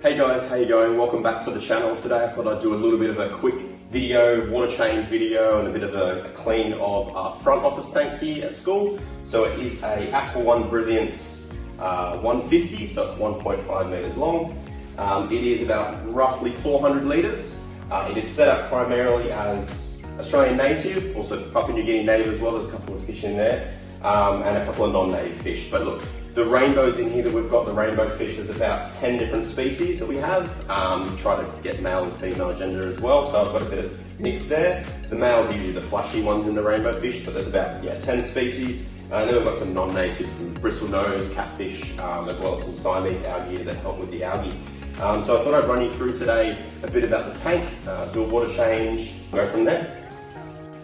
Hey guys, how you going? Welcome back to the channel. Today I thought I'd do a little bit of a quick video, water change video, and a bit of a clean of our front office tank here at school. So it is a Aqua One Brilliance 150, so it's 1.5 meters long. It is about roughly 400 liters. It is set up primarily as Australian native, also Papua New Guinea native as well. There's a couple of fish in there, and a couple of non-native fish. But look, the rainbows in here that we've got, the rainbow fish, there's about 10 different species that we have. Try to get male and female gender as well, so I've got a bit of mix there. The males are usually the flashy ones in the rainbow fish, but there's about 10 species. And then we've got some non-natives, some bristlenose, catfish, as well as some Siamese algae that help with the algae. So I thought I'd run you through today a bit about the tank, do a water change, go from there.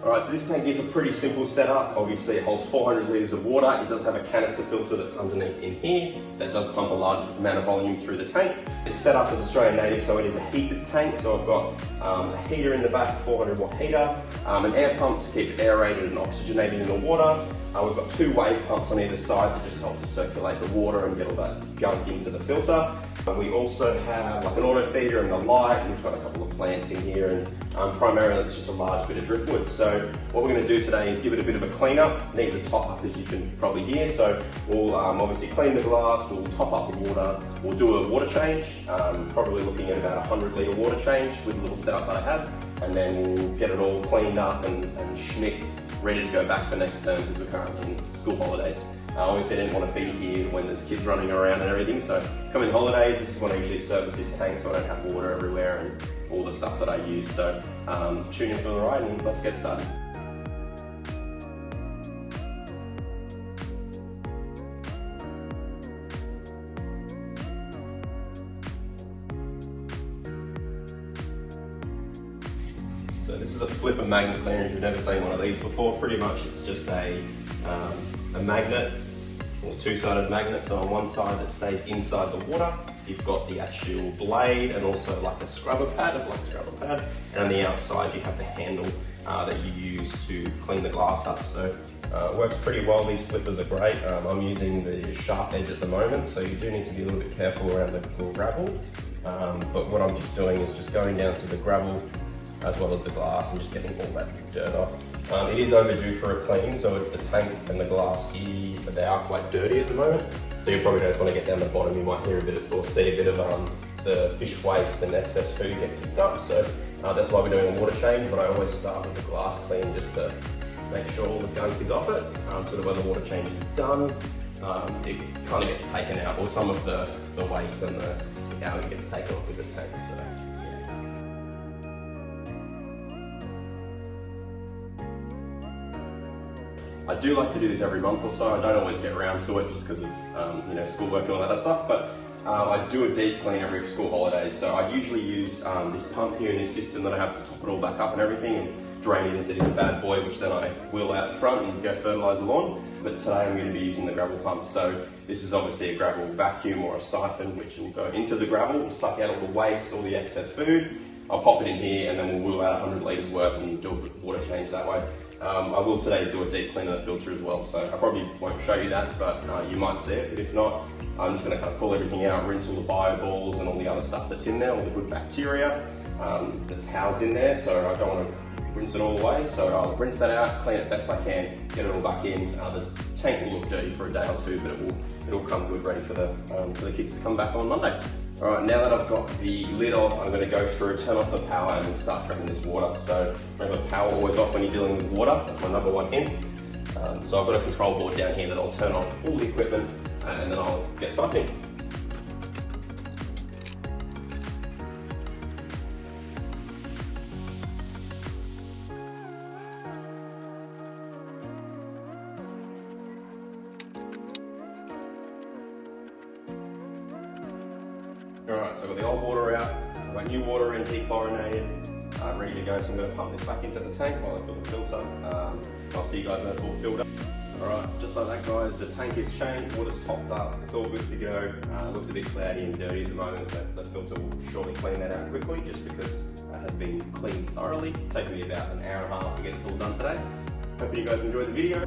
Alright, so this tank is a pretty simple setup. Obviously it holds 400 litres of water. It does have a canister filter that's underneath in here that does pump a large amount of volume through the tank. It's set up as Australian native, so it is a heated tank. So I've got a heater in the back, 400 watt heater, an air pump to keep it aerated and oxygenated in the water. We've got 2 wave pumps on either side that just help to circulate the water and get all that gunk into the filter. We also have like an auto feeder and a light, and we've got a couple of plants in here, and primarily it's just a large bit of driftwood. So what we're going to do today is give it a bit of a clean up. Needs a top up, as you can probably hear. So we'll obviously clean the glass, we'll top up the water, we'll do a water change, probably looking at about 100 litre water change with a little setup that I have, and then we'll get it all cleaned up and schmick, ready to go back for next term because we're currently in school holidays. Obviously I didn't want to be here when there's kids running around and everything, so coming holidays, this is when I usually service this tank so I don't have water everywhere and all the stuff that I use. So tune in for the ride and let's get started. So this is a flipper magnet cleaner. If you've never seen one of these before, pretty much it's just a magnet, or two-sided magnet. So on one side it stays inside the water, you've got the actual blade and also like a scrubber pad, a black scrubber pad, and on the outside you have the handle that you use to clean the glass up. So it works pretty well. These flippers are great. I'm using the sharp edge at the moment, so you do need to be a little bit careful around the gravel. But what I'm just doing is just going down to the gravel as well as the glass and just getting all that dirt off. It is overdue for a clean, so the tank and the glass here, they are quite dirty at the moment. So you probably just want to get down the bottom. You might hear a bit of, or see a bit of the fish waste and excess food get picked up. So that's why we're doing a water change, but I always start with the glass clean just to make sure all the gunk is off it. So that when the water change is done, it kind of gets taken out, or some of the waste and the algae gets taken off with the tank. So. I do like to do this every month or so. I don't always get around to it just because of schoolwork and all that other stuff, but I do a deep clean every school holidays. So I usually use this pump here in this system that I have to top it all back up and everything and drain it into this bad boy, which then I wheel out front and go fertilise the lawn. But today I'm going to be using the gravel pump. So this is obviously a gravel vacuum or a siphon which will go into the gravel, will suck out all the waste, all the excess food. I'll pop it in here and then we'll wheel out 100 litres worth and do a water change that way. I will today do a deep clean of the filter as well, so I probably won't show you that, but you might see it. But if not, I'm just going to kind of pull everything out, rinse all the bioballs and all the other stuff that's in there, all the good bacteria that's housed in there, so I don't want to rinse it all away. So I'll rinse that out, clean it best I can, get it all back in. The tank will look dirty for a day or two, but it'll come good ready for the kids to come back on Monday. Alright, now that I've got the lid off, I'm going to go through, turn off the power and then start draining this water. So remember, power always off when you're dealing with water. That's my number one hint. So I've got a control board down here that I'll turn off all the equipment and then I'll get siphoning. Alright, so I've got the old water out, I've got new water in, dechlorinated, ready to go. So I'm going to pump this back into the tank while I fill the filter. I'll see you guys when it's all filled up. Alright, just like that guys, the tank is changed, water's topped up, it's all good to go. It looks a bit cloudy and dirty at the moment, but the filter will surely clean that out quickly just because it has been cleaned thoroughly. It's taken me about an hour and a half to get this all done today. Hope you guys enjoyed the video.